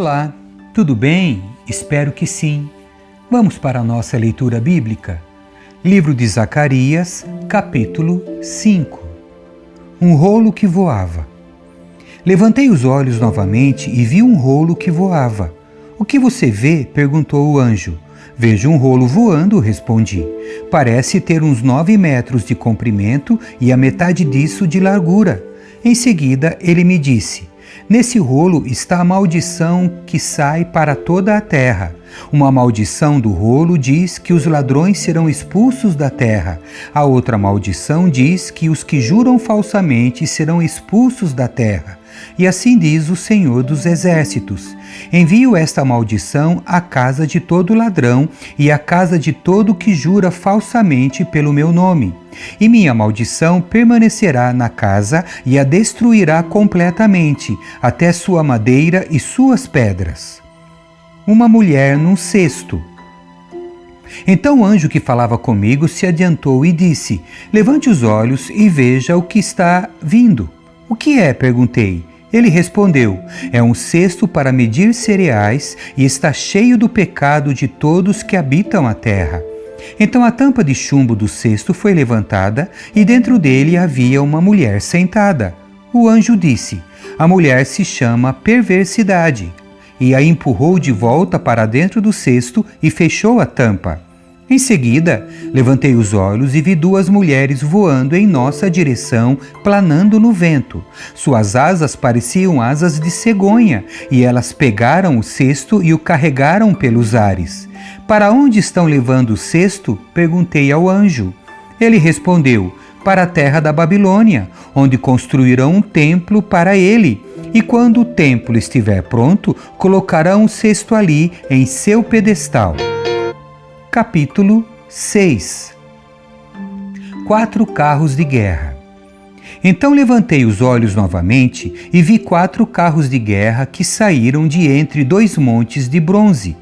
Olá, tudo bem? Espero que sim. Vamos para a nossa leitura bíblica. Livro de Zacarias, capítulo 5. Um rolo que voava. Levantei os olhos novamente e vi um rolo que voava. O que você vê? Perguntou o anjo. Vejo um rolo voando, respondi. Parece ter uns 9 metros de comprimento e a metade disso de largura. Em seguida, ele me disse: nesse rolo está a maldição que sai para toda a terra. Uma maldição do rolo diz que os ladrões serão expulsos da terra. A outra maldição diz que os que juram falsamente serão expulsos da terra. E assim diz o Senhor dos Exércitos: envio esta maldição à casa de todo ladrão e à casa de todo que jura falsamente pelo meu nome. E minha maldição permanecerá na casa e a destruirá completamente, até sua madeira e suas pedras. Uma mulher num cesto. Então o anjo que falava comigo se adiantou e disse: levante os olhos e veja o que está vindo. O que é? Perguntei. Ele respondeu: é um cesto para medir cereais e está cheio do pecado de todos que habitam a terra. Então a tampa de chumbo do cesto foi levantada e dentro dele havia uma mulher sentada. O anjo disse: a mulher se chama Perversidade. E a empurrou de volta para dentro do cesto e fechou a tampa. Em seguida, levantei os olhos e vi 2 mulheres voando em nossa direção, planando no vento. Suas asas pareciam asas de cegonha, e elas pegaram o cesto e o carregaram pelos ares. Para onde estão levando o cesto? Perguntei ao anjo. Ele respondeu: para a terra da Babilônia, onde construirão um templo para ele. E quando o templo estiver pronto, colocarão o cesto ali em seu pedestal. Capítulo 6. 4 carros de guerra. Então levantei os olhos novamente e vi 4 carros de guerra que saíram de entre 2 montes de bronze.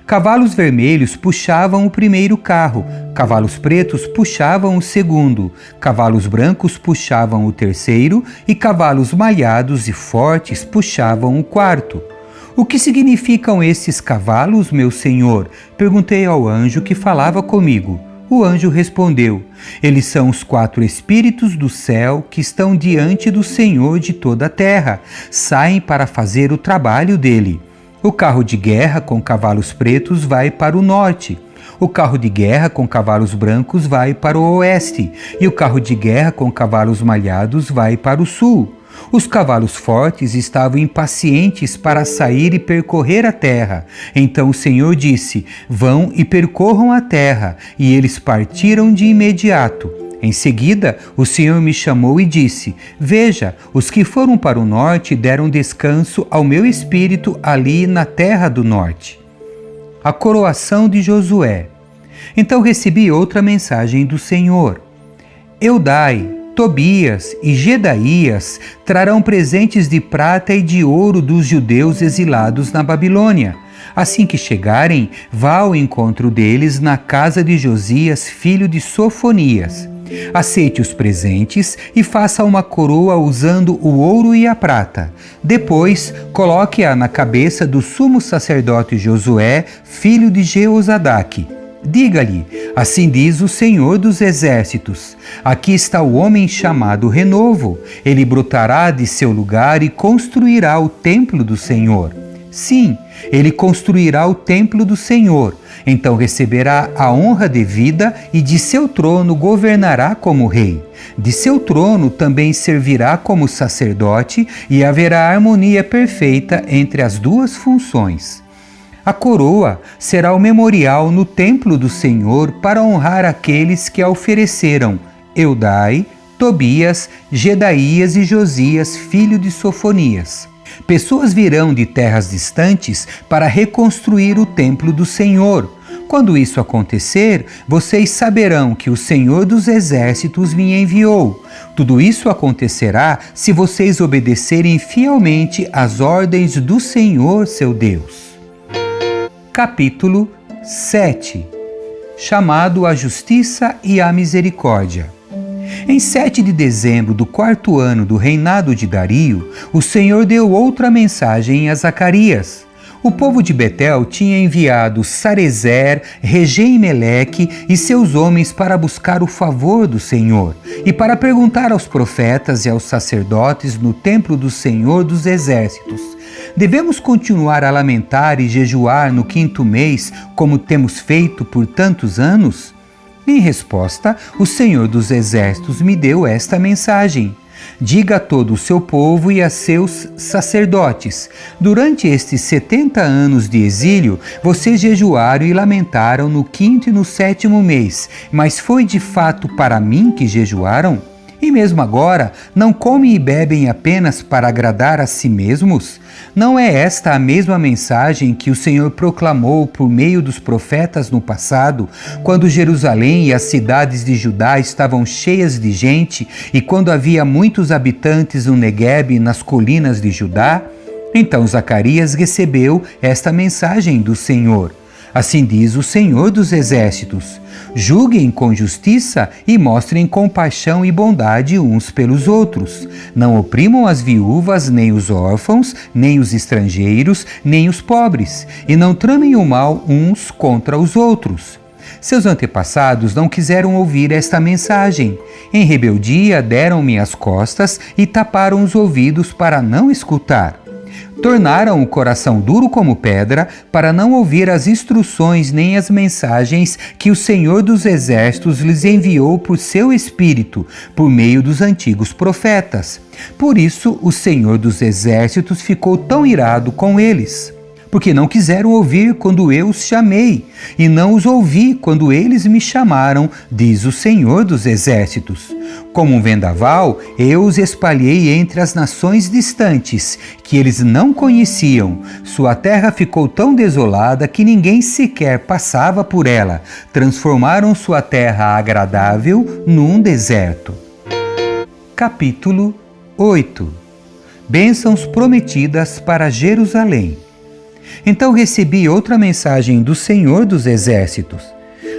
Cavalos vermelhos puxavam o primeiro carro, cavalos pretos puxavam o segundo, cavalos brancos puxavam o terceiro e cavalos malhados e fortes puxavam o quarto. O que significam esses cavalos, meu senhor? Perguntei ao anjo que falava comigo. O anjo respondeu: eles são os 4 espíritos do céu que estão diante do Senhor de toda a terra. Saem para fazer o trabalho dele. O carro de guerra com cavalos pretos vai para o norte. O carro de guerra com cavalos brancos vai para o oeste. E o carro de guerra com cavalos malhados vai para o sul. Os cavalos fortes estavam impacientes para sair e percorrer a terra. Então o Senhor disse: vão e percorram a terra. E eles partiram de imediato. Em seguida, o Senhor me chamou e disse: veja, os que foram para o norte deram descanso ao meu espírito ali na terra do norte. A coroação de Josué. Então recebi outra mensagem do Senhor. Eudai, Tobias e Gedaías trarão presentes de prata e de ouro dos judeus exilados na Babilônia. Assim que chegarem, vá ao encontro deles na casa de Josias, filho de Sofonias. Aceite os presentes e faça uma coroa usando o ouro e a prata. Depois, coloque-a na cabeça do sumo sacerdote Josué, filho de Jeozadaque. Diga-lhe: assim diz o Senhor dos Exércitos: aqui está o homem chamado Renovo. Ele brotará de seu lugar e construirá o templo do Senhor. Sim, ele construirá o templo do Senhor. Então receberá a honra devida e de seu trono governará como rei. De seu trono também servirá como sacerdote e haverá harmonia perfeita entre as 2 funções. A coroa será o memorial no templo do Senhor para honrar aqueles que a ofereceram: Eudai, Tobias, Gedaías e Josias, filho de Sofonias. Pessoas virão de terras distantes para reconstruir o templo do Senhor. Quando isso acontecer, vocês saberão que o Senhor dos Exércitos me enviou. Tudo isso acontecerá se vocês obedecerem fielmente às ordens do Senhor, seu Deus. Capítulo 7. Chamado à Justiça e à Misericórdia. Em 7 de dezembro do 4º ano do reinado de Dario, o Senhor deu outra mensagem a Zacarias. O povo de Betel tinha enviado Sarezer, Regem-Meleque e seus homens para buscar o favor do Senhor e para perguntar aos profetas e aos sacerdotes no templo do Senhor dos Exércitos: devemos continuar a lamentar e jejuar no 5º mês, como temos feito por tantos anos? Em resposta, o Senhor dos Exércitos me deu esta mensagem: diga a todo o seu povo e a seus sacerdotes: durante estes 70 anos de exílio, vocês jejuaram e lamentaram no 5º e no 7º mês, mas foi de fato para mim que jejuaram? E mesmo agora, não comem e bebem apenas para agradar a si mesmos? Não é esta a mesma mensagem que o Senhor proclamou por meio dos profetas no passado, quando Jerusalém e as cidades de Judá estavam cheias de gente e quando havia muitos habitantes no Neguebe e nas colinas de Judá? Então Zacarias recebeu esta mensagem do Senhor. Assim diz o Senhor dos Exércitos: julguem com justiça e mostrem compaixão e bondade uns pelos outros. Não oprimam as viúvas, nem os órfãos, nem os estrangeiros, nem os pobres, e não tramem o mal uns contra os outros. Seus antepassados não quiseram ouvir esta mensagem. Em rebeldia, deram-me as costas e taparam os ouvidos para não escutar. Tornaram o coração duro como pedra para não ouvir as instruções nem as mensagens que o Senhor dos Exércitos lhes enviou por seu Espírito, por meio dos antigos profetas. Por isso, o Senhor dos Exércitos ficou tão irado com eles, porque não quiseram ouvir quando eu os chamei, e não os ouvi quando eles me chamaram, diz o Senhor dos Exércitos. Como um vendaval, eu os espalhei entre as nações distantes, que eles não conheciam. Sua terra ficou tão desolada que ninguém sequer passava por ela. Transformaram sua terra agradável num deserto. Capítulo 8. Bênçãos prometidas para Jerusalém. Então recebi outra mensagem do Senhor dos Exércitos.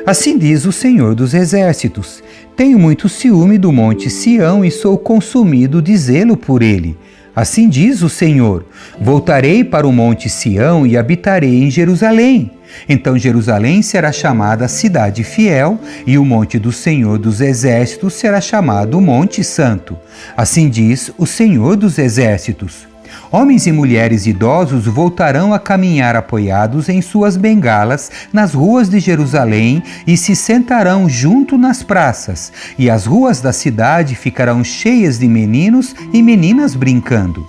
Assim diz o Senhor dos Exércitos: tenho muito ciúme do monte Sião e sou consumido de zelo por ele. Assim diz o Senhor: voltarei para o monte Sião e habitarei em Jerusalém. Então Jerusalém será chamada Cidade Fiel, e o monte do Senhor dos Exércitos será chamado Monte Santo. Assim diz o Senhor dos Exércitos. Homens e mulheres idosos voltarão a caminhar apoiados em suas bengalas nas ruas de Jerusalém e se sentarão junto nas praças, e as ruas da cidade ficarão cheias de meninos e meninas brincando.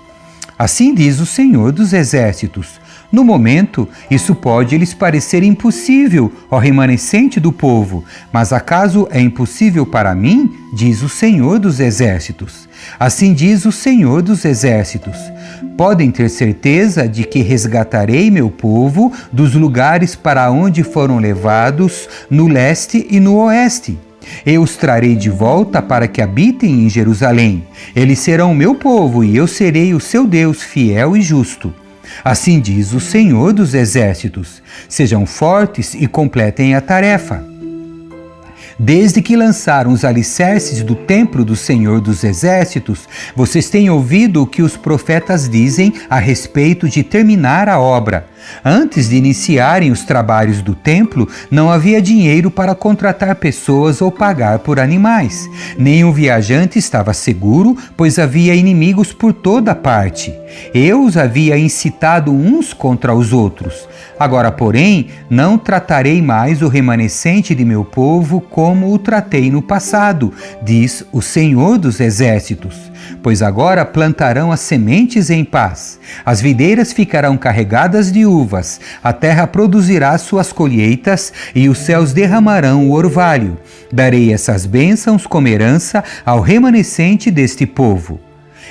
Assim diz o Senhor dos Exércitos. No momento, isso pode lhes parecer impossível, ó remanescente do povo, mas acaso é impossível para mim? Diz o Senhor dos Exércitos. Assim diz o Senhor dos Exércitos: podem ter certeza de que resgatarei meu povo dos lugares para onde foram levados, no leste e no oeste. Eu os trarei de volta para que habitem em Jerusalém. Eles serão meu povo e eu serei o seu Deus fiel e justo. Assim diz o Senhor dos Exércitos: sejam fortes e completem a tarefa. Desde que lançaram os alicerces do templo do Senhor dos Exércitos, vocês têm ouvido o que os profetas dizem a respeito de terminar a obra. Antes de iniciarem os trabalhos do templo, não havia dinheiro para contratar pessoas ou pagar por animais. Nenhum viajante estava seguro, pois havia inimigos por toda parte. Eu os havia incitado uns contra os outros. Agora, porém, não tratarei mais o remanescente de meu povo como o tratei no passado, diz o Senhor dos Exércitos. Pois agora plantarão as sementes em paz. As videiras ficarão carregadas de uvas, a terra produzirá suas colheitas e os céus derramarão o orvalho. Darei essas bênçãos como herança ao remanescente deste povo.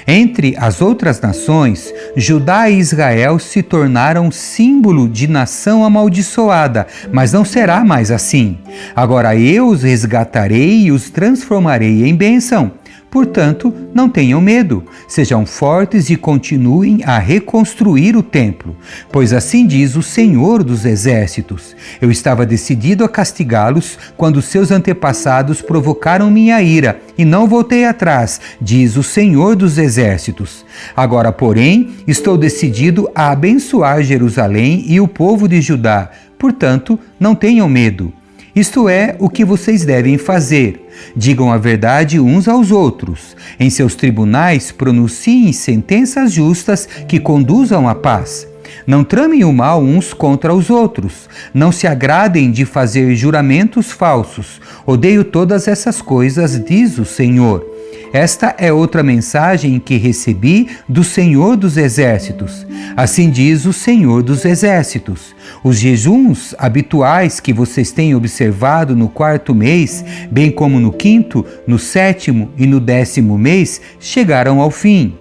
Entre as outras nações, Judá e Israel se tornaram símbolo de nação amaldiçoada, mas não será mais assim. Agora eu os resgatarei e os transformarei em bênção. Portanto, não tenham medo, sejam fortes e continuem a reconstruir o templo, pois assim diz o Senhor dos Exércitos. Eu estava decidido a castigá-los quando seus antepassados provocaram minha ira, e não voltei atrás, diz o Senhor dos Exércitos. Agora, porém, estou decidido a abençoar Jerusalém e o povo de Judá. Portanto, não tenham medo. Isto é o que vocês devem fazer. Digam a verdade uns aos outros. Em seus tribunais, pronunciem sentenças justas que conduzam à paz. Não tramem o mal uns contra os outros. Não se agradem de fazer juramentos falsos. Odeio todas essas coisas, diz o Senhor. Esta é outra mensagem que recebi do Senhor dos Exércitos. Assim diz o Senhor dos Exércitos. Os jejuns habituais que vocês têm observado no 4º mês, bem como no 5º, no 7º e no 10º mês, chegaram ao fim.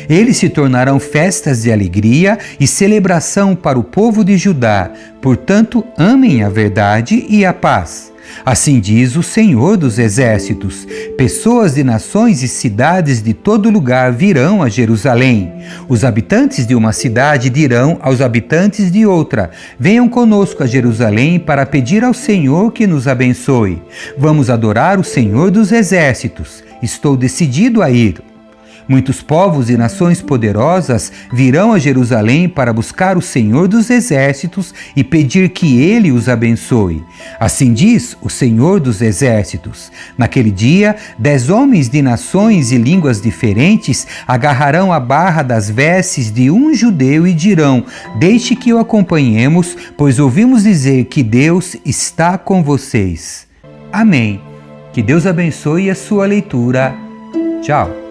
Eles se tornarão festas de alegria e celebração para o povo de Judá. Portanto, amem a verdade e a paz. Assim diz o Senhor dos Exércitos. Pessoas de nações e cidades de todo lugar virão a Jerusalém. Os habitantes de uma cidade dirão aos habitantes de outra: venham conosco a Jerusalém para pedir ao Senhor que nos abençoe. Vamos adorar o Senhor dos Exércitos. Estou decidido a ir. Muitos povos e nações poderosas virão a Jerusalém para buscar o Senhor dos Exércitos e pedir que Ele os abençoe. Assim diz o Senhor dos Exércitos. Naquele dia, 10 homens de nações e línguas diferentes agarrarão a barra das vestes de um judeu e dirão: deixe que o acompanhemos, pois ouvimos dizer que Deus está com vocês. Amém. Que Deus abençoe a sua leitura. Tchau.